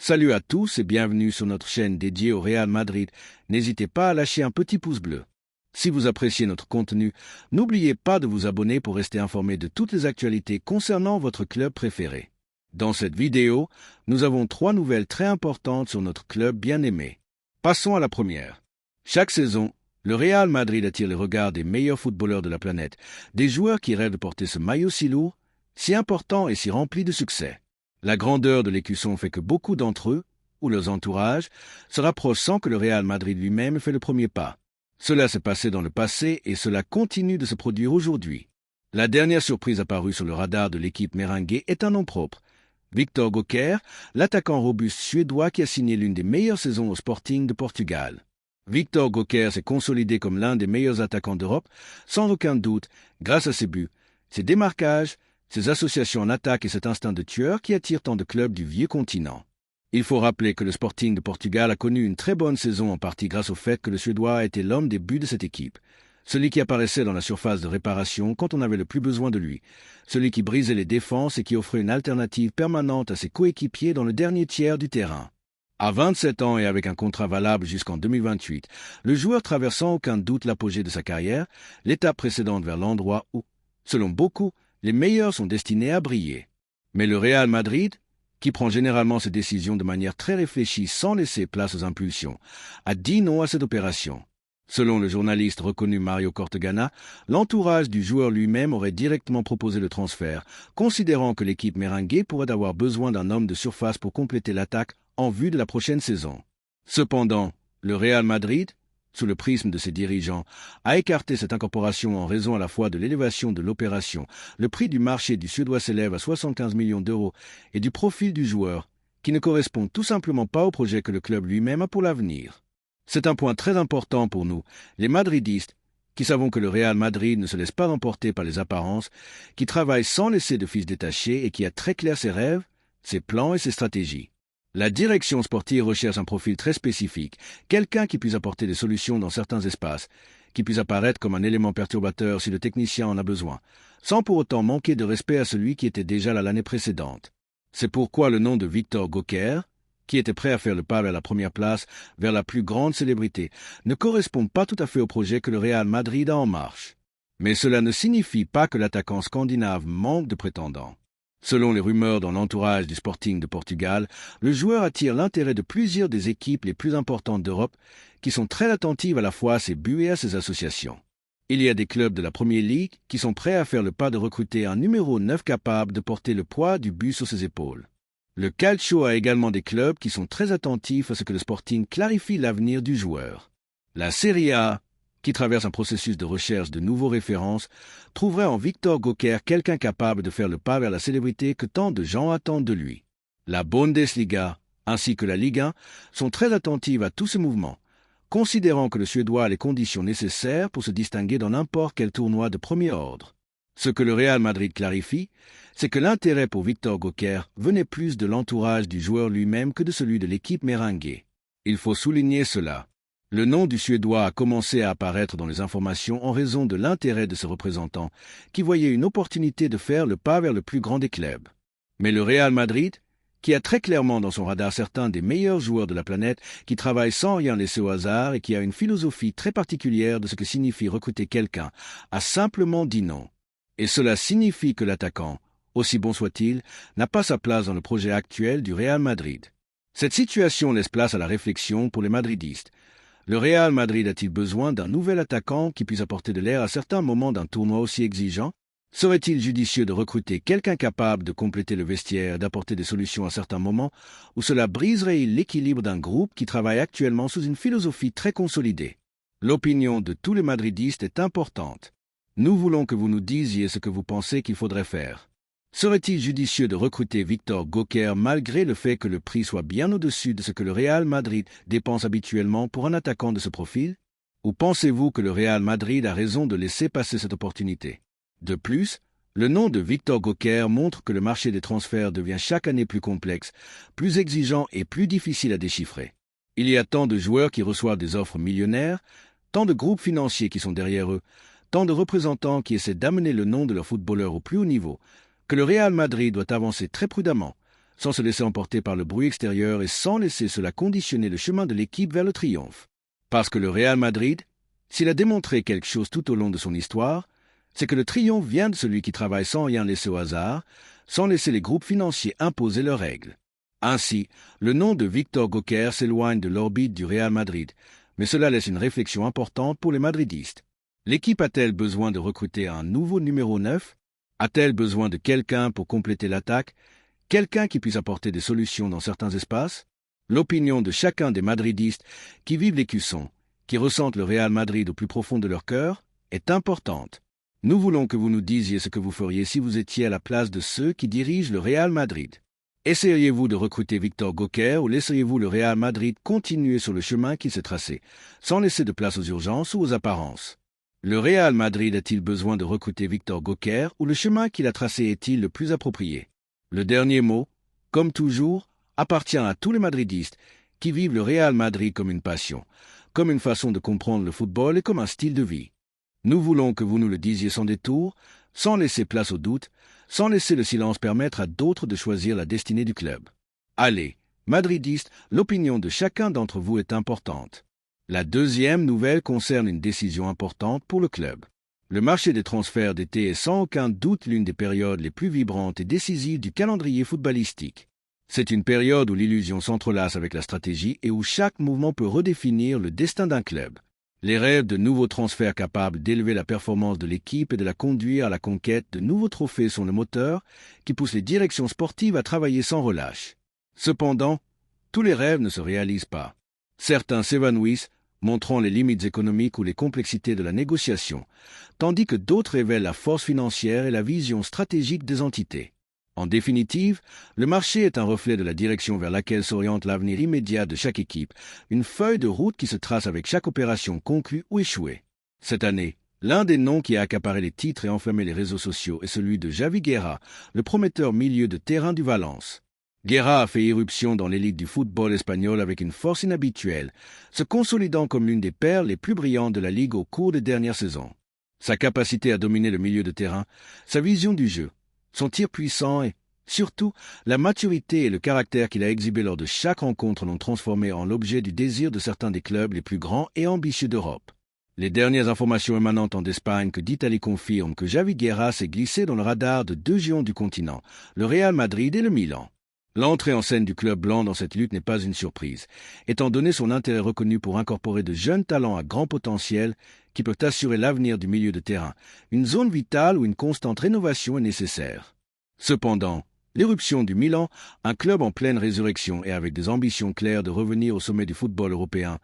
Salut à tous et bienvenue sur notre chaîne dédiée au Real Madrid. N'hésitez pas à lâcher un petit pouce bleu. Si vous appréciez notre contenu, n'oubliez pas de vous abonner pour rester informé de toutes les actualités concernant votre club préféré. Dans cette vidéo, nous avons 3 nouvelles très importantes sur notre club bien-aimé. Passons à la première. Chaque saison, le Real Madrid attire les regards des meilleurs footballeurs de la planète, des joueurs qui rêvent de porter ce maillot si lourd, si important et si rempli de succès. La grandeur de l'écusson fait que beaucoup d'entre eux, ou leurs entourages, se rapprochent sans que le Real Madrid lui-même fait le premier pas. Cela s'est passé dans le passé et cela continue de se produire aujourd'hui. La dernière surprise apparue sur le radar de l'équipe merengue est un nom propre. Victor Gokers, l'attaquant robuste suédois qui a signé l'une des meilleures saisons au Sporting de Portugal. Victor Gokers s'est consolidé comme l'un des meilleurs attaquants d'Europe, sans aucun doute, grâce à ses buts, ses démarquages, ses associations en attaque et cet instinct de tueur qui attire tant de clubs du vieux continent. Il faut rappeler que le Sporting de Portugal a connu une très bonne saison en partie grâce au fait que le Suédois a été l'homme des buts de cette équipe. Celui qui apparaissait dans la surface de réparation quand on avait le plus besoin de lui. Celui qui brisait les défenses et qui offrait une alternative permanente à ses coéquipiers dans le dernier tiers du terrain. À 27 ans et avec un contrat valable jusqu'en 2028, le joueur traverse sans aucun doute l'apogée de sa carrière, l'étape précédente vers l'endroit où, selon beaucoup, les meilleurs sont destinés à briller. Mais le Real Madrid, qui prend généralement ses décisions de manière très réfléchie sans laisser place aux impulsions, a dit non à cette opération. Selon le journaliste reconnu Mario Cortegana, l'entourage du joueur lui-même aurait directement proposé le transfert, considérant que l'équipe merengue pourrait avoir besoin d'un homme de surface pour compléter l'attaque en vue de la prochaine saison. Cependant, le Real Madrid, sous le prisme de ses dirigeants, a écarté cette incorporation en raison à la fois de l'élévation de l'opération, le prix du marché du Suédois s'élève à 75 millions d'euros, et du profil du joueur, qui ne correspond tout simplement pas au projet que le club lui-même a pour l'avenir. C'est un point très important pour nous, les madridistes, qui savons que le Real Madrid ne se laisse pas emporter par les apparences, qui travaille sans laisser de fils détachés et qui a très clair ses rêves, ses plans et ses stratégies. La direction sportive recherche un profil très spécifique, quelqu'un qui puisse apporter des solutions dans certains espaces, qui puisse apparaître comme un élément perturbateur si le technicien en a besoin, sans pour autant manquer de respect à celui qui était déjà là l'année précédente. C'est pourquoi le nom de Victor Gokers, qui était prêt à faire le pas vers la première place, vers la plus grande célébrité, ne correspond pas tout à fait au projet que le Real Madrid a en marche. Mais cela ne signifie pas que l'attaquant scandinave manque de prétendants. Selon les rumeurs dans l'entourage du Sporting de Portugal, le joueur attire l'intérêt de plusieurs des équipes les plus importantes d'Europe, qui sont très attentives à la fois à ses buts et à ses associations. Il y a des clubs de la Premier League qui sont prêts à faire le pas de recruter un numéro 9 capable de porter le poids du but sur ses épaules. Le Calcio a également des clubs qui sont très attentifs à ce que le Sporting clarifie l'avenir du joueur. La Serie A, qui traverse un processus de recherche de nouveaux références, trouverait en Victor Gokers quelqu'un capable de faire le pas vers la célébrité que tant de gens attendent de lui. La Bundesliga, ainsi que la Ligue 1, sont très attentives à tous ces mouvements, considérant que le Suédois a les conditions nécessaires pour se distinguer dans n'importe quel tournoi de premier ordre. Ce que le Real Madrid clarifie, c'est que l'intérêt pour Victor Gokers venait plus de l'entourage du joueur lui-même que de celui de l'équipe merengue. Il faut souligner cela. Le nom du Suédois a commencé à apparaître dans les informations en raison de l'intérêt de ses représentants, qui voyaient une opportunité de faire le pas vers le plus grand des clubs. Mais le Real Madrid, qui a très clairement dans son radar certains des meilleurs joueurs de la planète, qui travaille sans rien laisser au hasard et qui a une philosophie très particulière de ce que signifie recruter quelqu'un, a simplement dit non. Et cela signifie que l'attaquant, aussi bon soit-il, n'a pas sa place dans le projet actuel du Real Madrid. Cette situation laisse place à la réflexion pour les madridistes. Le Real Madrid a-t-il besoin d'un nouvel attaquant qui puisse apporter de l'air à certains moments d'un tournoi aussi exigeant? Serait-il judicieux de recruter quelqu'un capable de compléter le vestiaire et d'apporter des solutions à certains moments, ou cela briserait l'équilibre d'un groupe qui travaille actuellement sous une philosophie très consolidée? L'opinion de tous les madridistes est importante. Nous voulons que vous nous disiez ce que vous pensez qu'il faudrait faire. Serait-il judicieux de recruter Victor Gokers malgré le fait que le prix soit bien au-dessus de ce que le Real Madrid dépense habituellement pour un attaquant de ce profil? Ou pensez-vous que le Real Madrid a raison de laisser passer cette opportunité? De plus, le nom de Victor Gokers montre que le marché des transferts devient chaque année plus complexe, plus exigeant et plus difficile à déchiffrer. Il y a tant de joueurs qui reçoivent des offres millionnaires, tant de groupes financiers qui sont derrière eux, tant de représentants qui essaient d'amener le nom de leur footballeur au plus haut niveau, que le Real Madrid doit avancer très prudemment, sans se laisser emporter par le bruit extérieur et sans laisser cela conditionner le chemin de l'équipe vers le triomphe. Parce que le Real Madrid, s'il a démontré quelque chose tout au long de son histoire, c'est que le triomphe vient de celui qui travaille sans rien laisser au hasard, sans laisser les groupes financiers imposer leurs règles. Ainsi, le nom de Victor Gokers s'éloigne de l'orbite du Real Madrid, mais cela laisse une réflexion importante pour les madridistes. L'équipe a-t-elle besoin de recruter un nouveau numéro 9? A-t-elle besoin de quelqu'un pour compléter l'attaque? Quelqu'un qui puisse apporter des solutions dans certains espaces? L'opinion de chacun des madridistes qui vivent l'écusson, qui ressentent le Real Madrid au plus profond de leur cœur, est importante. Nous voulons que vous nous disiez ce que vous feriez si vous étiez à la place de ceux qui dirigent le Real Madrid. Essayeriez-vous de recruter Victor Gokers ou laisseriez-vous le Real Madrid continuer sur le chemin qui s'est tracé, sans laisser de place aux urgences ou aux apparences? Le Real Madrid a-t-il besoin de recruter Victor Gokers ou le chemin qu'il a tracé est-il le plus approprié? Le dernier mot, comme toujours, appartient à tous les madridistes qui vivent le Real Madrid comme une passion, comme une façon de comprendre le football et comme un style de vie. Nous voulons que vous nous le disiez sans détour, sans laisser place au doute, sans laisser le silence permettre à d'autres de choisir la destinée du club. Allez, madridistes, l'opinion de chacun d'entre vous est importante. La deuxième nouvelle concerne une décision importante pour le club. Le marché des transferts d'été est sans aucun doute l'une des périodes les plus vibrantes et décisives du calendrier footballistique. C'est une période où l'illusion s'entrelace avec la stratégie et où chaque mouvement peut redéfinir le destin d'un club. Les rêves de nouveaux transferts capables d'élever la performance de l'équipe et de la conduire à la conquête de nouveaux trophées sont le moteur qui pousse les directions sportives à travailler sans relâche. Cependant, tous les rêves ne se réalisent pas. Certains s'évanouissent, montrant les limites économiques ou les complexités de la négociation, tandis que d'autres révèlent la force financière et la vision stratégique des entités. En définitive, le marché est un reflet de la direction vers laquelle s'oriente l'avenir immédiat de chaque équipe, une feuille de route qui se trace avec chaque opération conclue ou échouée. Cette année, l'un des noms qui a accaparé les titres et enflammé les réseaux sociaux est celui de Javi Guerra, le prometteur milieu de terrain du Valence. Guerra a fait irruption dans l'élite du football espagnol avec une force inhabituelle, se consolidant comme l'une des perles les plus brillantes de la Ligue au cours des dernières saisons. Sa capacité à dominer le milieu de terrain, sa vision du jeu, son tir puissant et, surtout, la maturité et le caractère qu'il a exhibé lors de chaque rencontre l'ont transformé en l'objet du désir de certains des clubs les plus grands et ambitieux d'Europe. Les dernières informations émanant d'Espagne que d'Italie confirment que Javi Guerra s'est glissé dans le radar de deux géants du continent, le Real Madrid et le Milan. L'entrée en scène du club blanc dans cette lutte n'est pas une surprise, étant donné son intérêt reconnu pour incorporer de jeunes talents à grand potentiel qui peuvent assurer l'avenir du milieu de terrain, une zone vitale où une constante rénovation est nécessaire. Cependant, l'éruption du Milan, un club en pleine résurrection et avec des ambitions claires de revenir au sommet du football européen,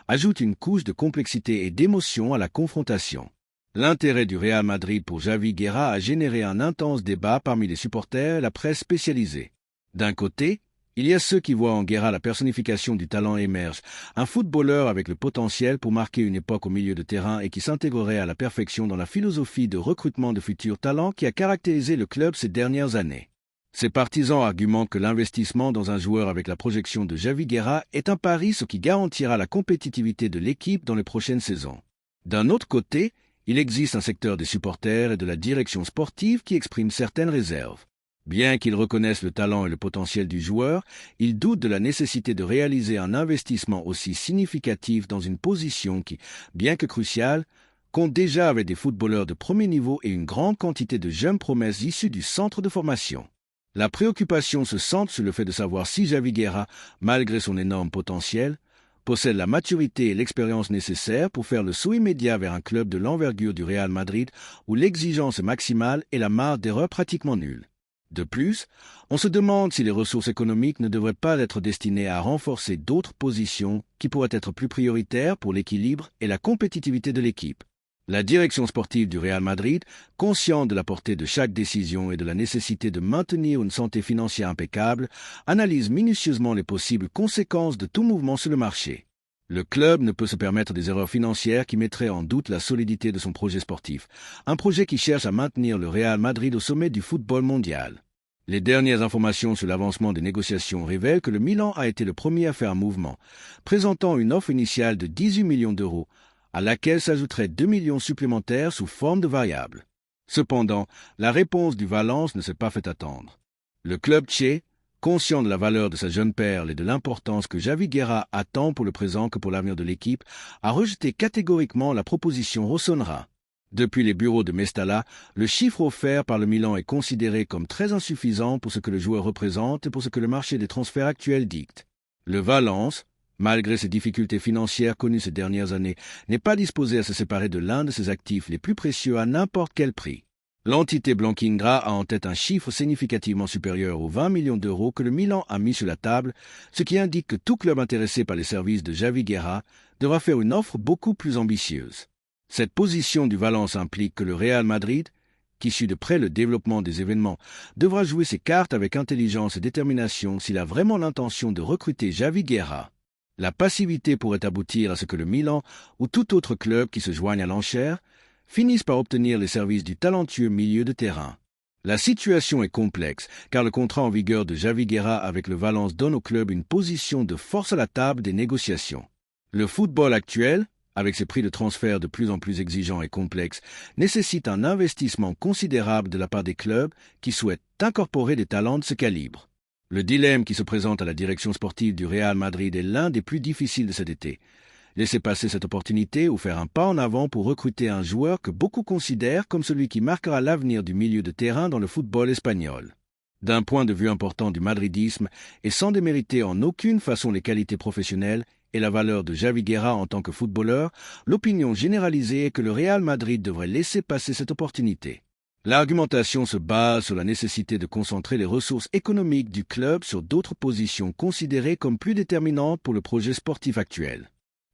ajoute une couche de complexité et d'émotion à la confrontation. L'intérêt du Real Madrid pour Javi Guerra a généré un intense débat parmi les supporters et la presse spécialisée. D'un côté, il y a ceux qui voient en Guerra la personnification du talent émerge, un footballeur avec le potentiel pour marquer une époque au milieu de terrain et qui s'intégrerait à la perfection dans la philosophie de recrutement de futurs talents qui a caractérisé le club ces dernières années. Ces partisans argumentent que l'investissement dans un joueur avec la projection de Javi Guerra est un pari ce qui garantira la compétitivité de l'équipe dans les prochaines saisons. D'un autre côté, il existe un secteur des supporters et de la direction sportive qui exprime certaines réserves. Bien qu'ils reconnaissent le talent et le potentiel du joueur, ils doutent de la nécessité de réaliser un investissement aussi significatif dans une position qui, bien que cruciale, compte déjà avec des footballeurs de premier niveau et une grande quantité de jeunes promesses issues du centre de formation. La préoccupation se centre sur le fait de savoir si Javi Guerra, malgré son énorme potentiel, possède la maturité et l'expérience nécessaires pour faire le saut immédiat vers un club de l'envergure du Real Madrid où l'exigence est maximale et la marge d'erreur pratiquement nulle. De plus, on se demande si les ressources économiques ne devraient pas être destinées à renforcer d'autres positions qui pourraient être plus prioritaires pour l'équilibre et la compétitivité de l'équipe. La direction sportive du Real Madrid, consciente de la portée de chaque décision et de la nécessité de maintenir une santé financière impeccable, analyse minutieusement les possibles conséquences de tout mouvement sur le marché. Le club ne peut se permettre des erreurs financières qui mettraient en doute la solidité de son projet sportif, un projet qui cherche à maintenir le Real Madrid au sommet du football mondial. Les dernières informations sur l'avancement des négociations révèlent que le Milan a été le premier à faire un mouvement, présentant une offre initiale de 18 millions d'euros, à laquelle s'ajouteraient 2 millions supplémentaires sous forme de variables. Cependant, la réponse du Valence ne s'est pas fait attendre. Le club tchèque, Conscient de la valeur de sa jeune perle et de l'importance que Javi Guerra a tant pour le présent que pour l'avenir de l'équipe, a rejeté catégoriquement la proposition Rossonera. Depuis les bureaux de Mestalla, le chiffre offert par le Milan est considéré comme très insuffisant pour ce que le joueur représente et pour ce que le marché des transferts actuel dicte. Le Valence, malgré ses difficultés financières connues ces dernières années, n'est pas disposé à se séparer de l'un de ses actifs les plus précieux à n'importe quel prix. L'entité Blanquingra a en tête un chiffre significativement supérieur aux 20 millions d'euros que le Milan a mis sur la table, ce qui indique que tout club intéressé par les services de Javi Guerra devra faire une offre beaucoup plus ambitieuse. Cette position du Valence implique que le Real Madrid, qui suit de près le développement des événements, devra jouer ses cartes avec intelligence et détermination s'il a vraiment l'intention de recruter Javi Guerra. La passivité pourrait aboutir à ce que le Milan ou tout autre club qui se joigne à l'enchère finissent par obtenir les services du talentueux milieu de terrain. La situation est complexe, car le contrat en vigueur de Javi Guerra avec le Valence donne au club une position de force à la table des négociations. Le football actuel, avec ses prix de transfert de plus en plus exigeants et complexes, nécessite un investissement considérable de la part des clubs qui souhaitent incorporer des talents de ce calibre. Le dilemme qui se présente à la direction sportive du Real Madrid est l'un des plus difficiles de cet été. Laisser passer cette opportunité ou faire un pas en avant pour recruter un joueur que beaucoup considèrent comme celui qui marquera l'avenir du milieu de terrain dans le football espagnol. D'un point de vue important du madridisme et sans démériter en aucune façon les qualités professionnelles et la valeur de Javi Guerra en tant que footballeur, l'opinion généralisée est que le Real Madrid devrait laisser passer cette opportunité. L'argumentation se base sur la nécessité de concentrer les ressources économiques du club sur d'autres positions considérées comme plus déterminantes pour le projet sportif actuel.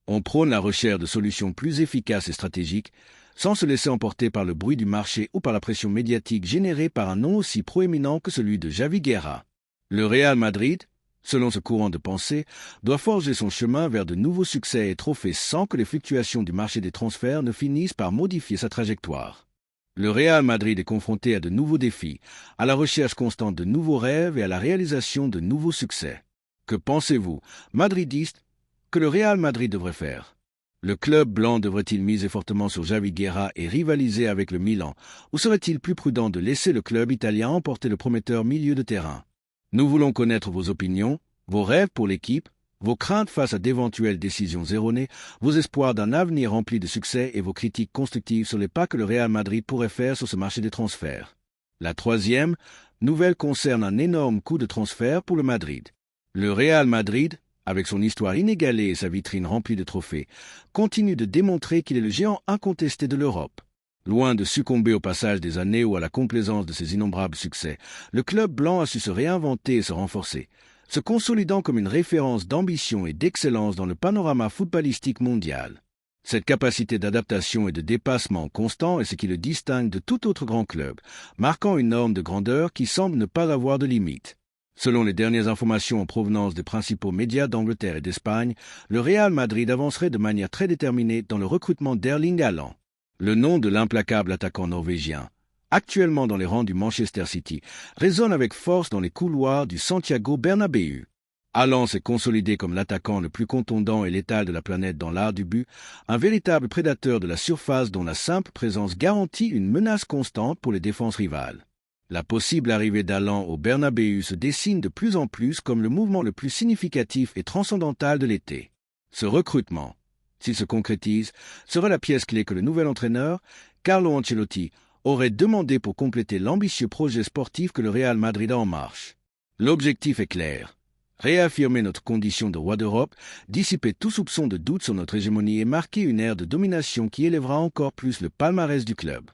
On prône la recherche de solutions plus efficaces et stratégiques, sans se laisser emporter par le bruit du marché ou par la pression médiatique générée par un nom aussi proéminent que celui de Javi Guerra. Le Real Madrid, selon ce courant de pensée, doit forger son chemin vers de nouveaux succès et trophées sans que les fluctuations du marché des transferts ne finissent par modifier sa trajectoire. Le Real Madrid est confronté à de nouveaux défis, à la recherche constante de nouveaux rêves et à la réalisation de nouveaux succès. Que pensez-vous, madridistes, que le Real Madrid devrait faire? Le club blanc devrait-il miser fortement sur Javi Guerra et rivaliser avec le Milan, ou serait-il plus prudent de laisser le club italien emporter le prometteur milieu de terrain? Nous voulons connaître vos opinions, vos rêves pour l'équipe, vos craintes face à d'éventuelles décisions erronées, vos espoirs d'un avenir rempli de succès et vos critiques constructives sur les pas que le Real Madrid pourrait faire sur ce marché des transferts. La troisième nouvelle concerne un énorme coup de transfert pour le Madrid. Le Real Madrid, avec son histoire inégalée et sa vitrine remplie de trophées, continue de démontrer qu'il est le géant incontesté de l'Europe. Loin de succomber au passage des années ou à la complaisance de ses innombrables succès, le club blanc a su se réinventer et se renforcer, se consolidant comme une référence d'ambition et d'excellence dans le panorama footballistique mondial. Cette capacité d'adaptation et de dépassement constant est ce qui le distingue de tout autre grand club, marquant une norme de grandeur qui semble ne pas avoir de limite. Selon les dernières informations en provenance des principaux médias d'Angleterre et d'Espagne, le Real Madrid avancerait de manière très déterminée dans le recrutement d'Erling Haaland. Le nom de l'implacable attaquant norvégien, actuellement dans les rangs du Manchester City, résonne avec force dans les couloirs du Santiago Bernabéu. Haaland s'est consolidé comme l'attaquant le plus contondant et létal de la planète dans l'art du but, un véritable prédateur de la surface dont la simple présence garantit une menace constante pour les défenses rivales. La possible arrivée d'Haaland au Bernabéu se dessine de plus en plus comme le mouvement le plus significatif et transcendantal de l'été. Ce recrutement, s'il se concrétise, sera la pièce clé que le nouvel entraîneur, Carlo Ancelotti, aurait demandé pour compléter l'ambitieux projet sportif que le Real Madrid a en marche. L'objectif est clair. Réaffirmer notre condition de roi d'Europe, dissiper tout soupçon de doute sur notre hégémonie et marquer une ère de domination qui élèvera encore plus le palmarès du club.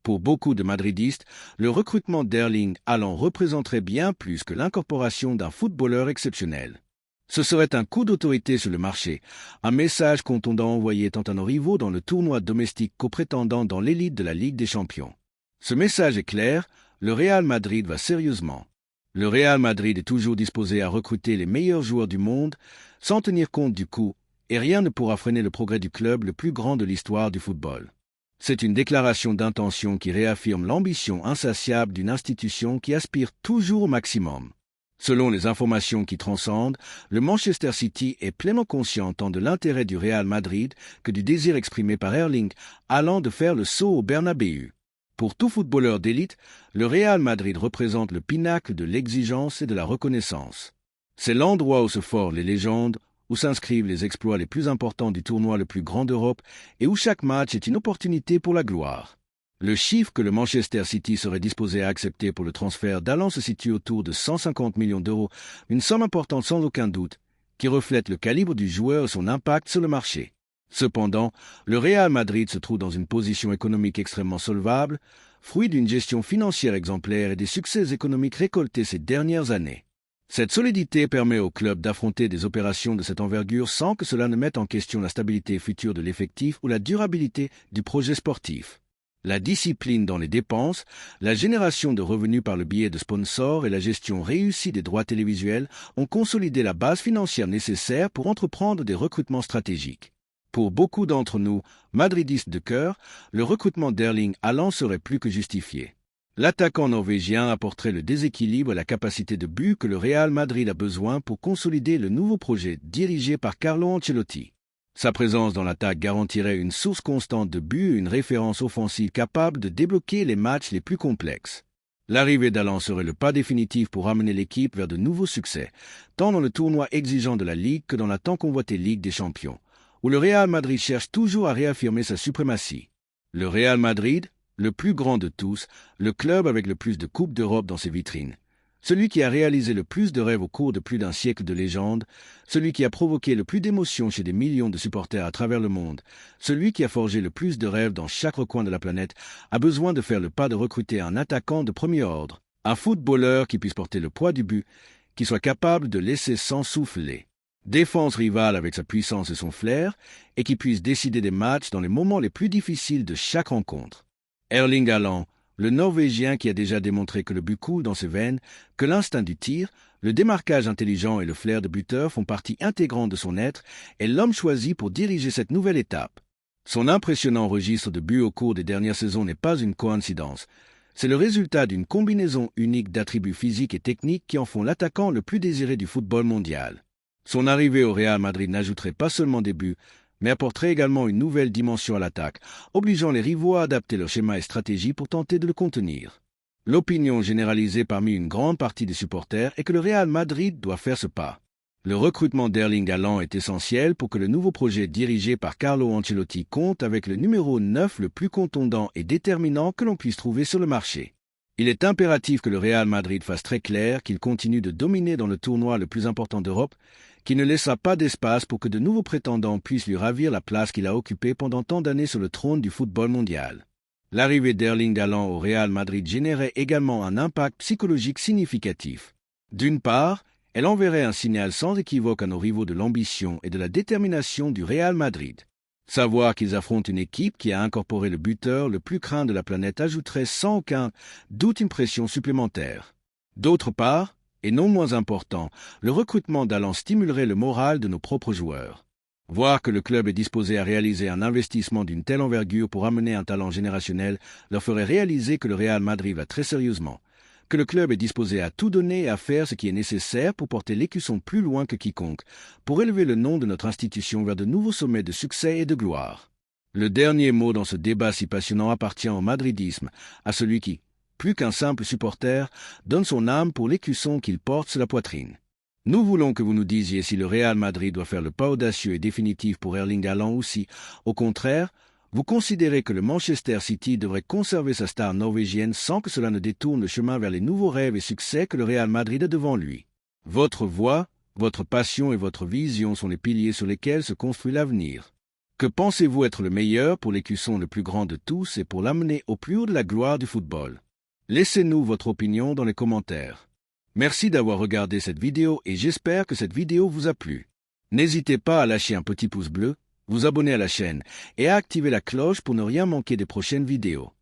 Pour beaucoup de madridistes, le recrutement d'Erling Haaland représenterait bien plus que l'incorporation d'un footballeur exceptionnel. Ce serait un coup d'autorité sur le marché, un message contondant envoyé tant à nos rivaux dans le tournoi domestique qu'aux prétendants dans l'élite de la Ligue des Champions. Ce message est clair, le Real Madrid va sérieusement. Le Real Madrid est toujours disposé à recruter les meilleurs joueurs du monde, sans tenir compte du coût, et rien ne pourra freiner le progrès du club le plus grand de l'histoire du football. C'est une déclaration d'intention qui réaffirme l'ambition insatiable d'une institution qui aspire toujours au maximum. Selon les informations qui transcendent, le Manchester City est pleinement conscient tant de l'intérêt du Real Madrid que du désir exprimé par Erling Haaland de faire le saut au Bernabéu. Pour tout footballeur d'élite, le Real Madrid représente le pinacle de l'exigence et de la reconnaissance. C'est l'endroit où se forment les légendes, où s'inscrivent les exploits les plus importants du tournoi le plus grand d'Europe et où chaque match est une opportunité pour la gloire. Le chiffre que le Manchester City serait disposé à accepter pour le transfert d'Haaland se situe autour de 150 millions d'euros, une somme importante sans aucun doute, qui reflète le calibre du joueur et son impact sur le marché. Cependant, le Real Madrid se trouve dans une position économique extrêmement solvable, fruit d'une gestion financière exemplaire et des succès économiques récoltés ces dernières années. Cette solidité permet au club d'affronter des opérations de cette envergure sans que cela ne mette en question la stabilité future de l'effectif ou la durabilité du projet sportif. La discipline dans les dépenses, la génération de revenus par le biais de sponsors et la gestion réussie des droits télévisuels ont consolidé la base financière nécessaire pour entreprendre des recrutements stratégiques. Pour beaucoup d'entre nous, madridistes de cœur, le recrutement d'Erling Haaland serait plus que justifié. L'attaquant norvégien apporterait le déséquilibre et la capacité de but que le Real Madrid a besoin pour consolider le nouveau projet dirigé par Carlo Ancelotti. Sa présence dans l'attaque garantirait une source constante de buts et une référence offensive capable de débloquer les matchs les plus complexes. L'arrivée d'Haaland serait le pas définitif pour amener l'équipe vers de nouveaux succès, tant dans le tournoi exigeant de la Ligue que dans la tant convoitée Ligue des Champions, où le Real Madrid cherche toujours à réaffirmer sa suprématie. Le Real Madrid, le plus grand de tous, le club avec le plus de Coupes d'Europe dans ses vitrines. Celui qui a réalisé le plus de rêves au cours de plus d'un siècle de légende, celui qui a provoqué le plus d'émotions chez des millions de supporters à travers le monde, celui qui a forgé le plus de rêves dans chaque recoin de la planète, a besoin de faire le pas de recruter un attaquant de premier ordre, un footballeur qui puisse porter le poids du but, qui soit capable de laisser sans souffler. Défense rivale avec sa puissance et son flair, et qui puisse décider des matchs dans les moments les plus difficiles de chaque rencontre. Erling Haaland, le Norvégien qui a déjà démontré que le but coule dans ses veines, que l'instinct du tir, le démarquage intelligent et le flair de buteur font partie intégrante de son être, est l'homme choisi pour diriger cette nouvelle étape. Son impressionnant registre de buts au cours des dernières saisons n'est pas une coïncidence. C'est le résultat d'une combinaison unique d'attributs physiques et techniques qui en font l'attaquant le plus désiré du football mondial. Son arrivée au Real Madrid n'ajouterait pas seulement des buts, mais apporterait également une nouvelle dimension à l'attaque, obligeant les rivaux à adapter leur schéma et stratégie pour tenter de le contenir. L'opinion généralisée parmi une grande partie des supporters est que le Real Madrid doit faire ce pas. Le recrutement d'Erling Haaland est essentiel pour que le nouveau projet dirigé par Carlo Ancelotti compte avec le numéro 9 le plus contondant et déterminant que l'on puisse trouver sur le marché. Il est impératif que le Real Madrid fasse très clair qu'il continue de dominer dans le tournoi le plus important d'Europe, qu'il ne laissera pas d'espace pour que de nouveaux prétendants puissent lui ravir la place qu'il a occupée pendant tant d'années sur le trône du football mondial. L'arrivée d'Erling Haaland au Real Madrid générait également un impact psychologique significatif. D'une part, elle enverrait un signal sans équivoque à nos rivaux de l'ambition et de la détermination du Real Madrid. Savoir qu'ils affrontent une équipe qui a incorporé le buteur le plus craint de la planète ajouterait sans aucun doute une pression supplémentaire. D'autre part, et non moins important, le recrutement d'Haaland stimulerait le moral de nos propres joueurs. Voir que le club est disposé à réaliser un investissement d'une telle envergure pour amener un talent générationnel leur ferait réaliser que le Real Madrid va très sérieusement, que le club est disposé à tout donner et à faire ce qui est nécessaire pour porter l'écusson plus loin que quiconque, pour élever le nom de notre institution vers de nouveaux sommets de succès et de gloire. Le dernier mot dans ce débat si passionnant appartient au madridisme, à celui qui, plus qu'un simple supporter, donne son âme pour l'écusson qu'il porte sur la poitrine. Nous voulons que vous nous disiez si le Real Madrid doit faire le pas audacieux et définitif pour Erling Haaland ou si, au contraire, vous considérez que le Manchester City devrait conserver sa star norvégienne sans que cela ne détourne le chemin vers les nouveaux rêves et succès que le Real Madrid a devant lui. Votre voix, votre passion et votre vision sont les piliers sur lesquels se construit l'avenir. Que pensez-vous être le meilleur pour l'écusson le plus grand de tous et pour l'amener au plus haut de la gloire du football? Laissez-nous votre opinion dans les commentaires. Merci d'avoir regardé cette vidéo et j'espère que cette vidéo vous a plu. N'hésitez pas à lâcher un petit pouce bleu, vous abonner à la chaîne et à activer la cloche pour ne rien manquer des prochaines vidéos.